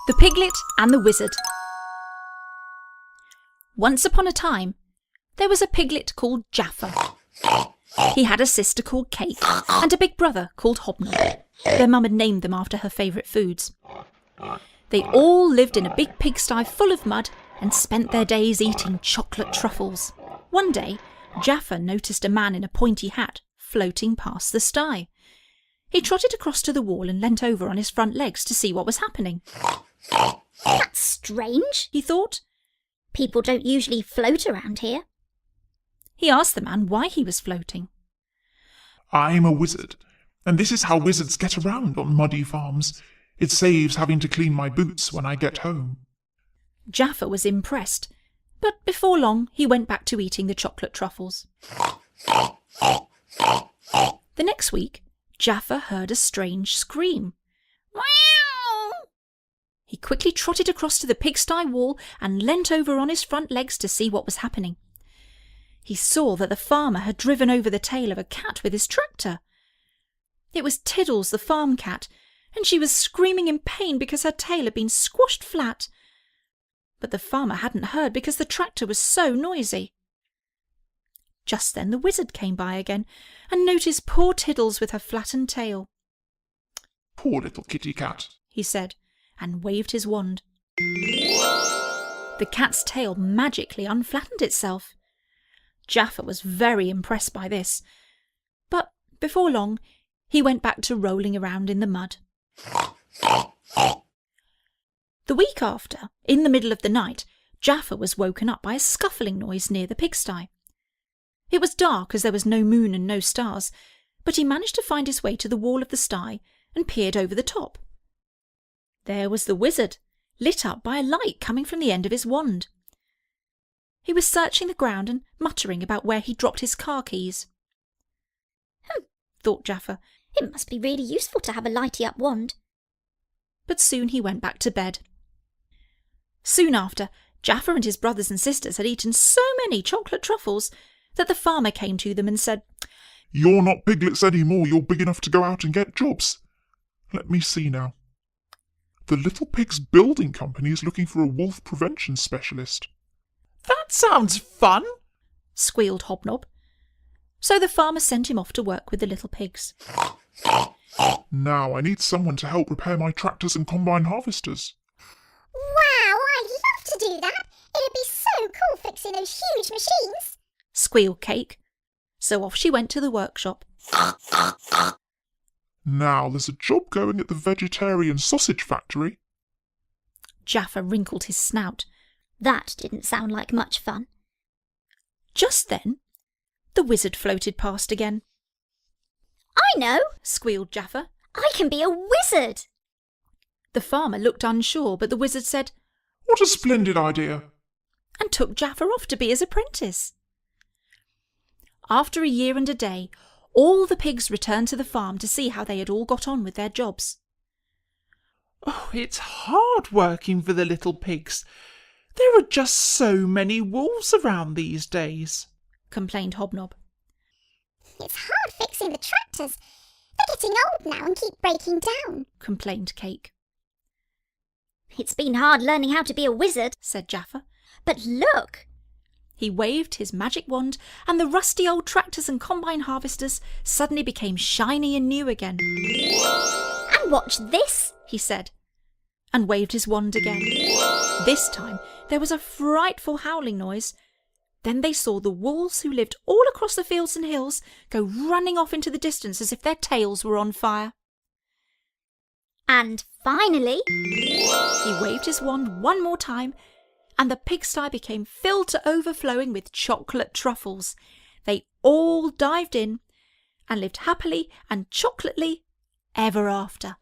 The Piglet and the Wizard. Once upon a time, there was a piglet called Jaffer. He had a sister called Cake and a big brother called Hobnob. Their mum had named them after her favourite foods. They all lived in a big pigsty full of mud and spent their days eating chocolate truffles. One day, Jaffer noticed a man in a pointy hat floating past the sty. He trotted across to the wall and leant over on his front legs to see what was happening. That's strange, he thought. People don't usually float around here. He asked the man why he was floating. I'm a wizard, and this is how wizards get around on muddy farms. It saves having to clean my boots when I get home. Jaffer was impressed, but before long he went back to eating the chocolate truffles. The next week, Jaffer heard a strange scream. Meow! He quickly trotted across to the pigsty wall and leant over on his front legs to see what was happening. He saw that the farmer had driven over the tail of a cat with his tractor. It was Tiddles, the farm cat, and she was screaming in pain because her tail had been squashed flat. But the farmer hadn't heard because the tractor was so noisy. Just then the wizard came by again and noticed poor Tiddles with her flattened tail. Poor little kitty cat, he said, and waved his wand. The cat's tail magically unflattened itself. Jaffer was very impressed by this, but before long he went back to rolling around in the mud. The week after, in the middle of the night, Jaffer was woken up by a scuffling noise near the pigsty. It was dark as there was no moon and no stars, but he managed to find his way to the wall of the sty and peered over the top. There was the wizard, lit up by a light coming from the end of his wand. He was searching the ground and muttering about where he dropped his car keys. Thought Jaffer. It must be really useful to have a lighty-up wand. But soon he went back to bed. Soon after, Jaffer and his brothers and sisters had eaten so many chocolate truffles that the farmer came to them and said, "You're not piglets anymore. You're big enough to go out and get jobs. Let me see now. The Little Pigs Building Company is looking for a wolf prevention specialist." "That sounds fun," squealed Hobnob. So the farmer sent him off to work with the little pigs. Now I need someone to help repair my tractors and combine harvesters. Wow, I'd love to do that. It'd be so cool fixing those huge machines, squealed Cake. So off she went to the workshop. Now there's a job going at the vegetarian sausage factory. Jaffer wrinkled his snout. That didn't sound like much fun. Just then, the wizard floated past again. I know, squealed Jaffer. I can be a wizard. The farmer looked unsure, but the wizard said, "What a splendid idea," and took Jaffer off to be his apprentice. After a year and a day, all the pigs returned to the farm to see how they had all got on with their jobs. "Oh, it's hard working for the little pigs. There are just so many wolves around these days," complained Hobnob. "It's hard fixing the tractors. They're getting old now and keep breaking down," complained Cake. "It's been hard learning how to be a wizard," said Jaffer. "But look!" He waved his magic wand, and the rusty old tractors and combine harvesters suddenly became shiny and new again. "And watch this," he said, and waved his wand again. This time there was a frightful howling noise. Then they saw the wolves who lived all across the fields and hills go running off into the distance as if their tails were on fire. And finally, he waved his wand one more time, and the pigsty became filled to overflowing with chocolate truffles. They all dived in and lived happily and chocolately ever after.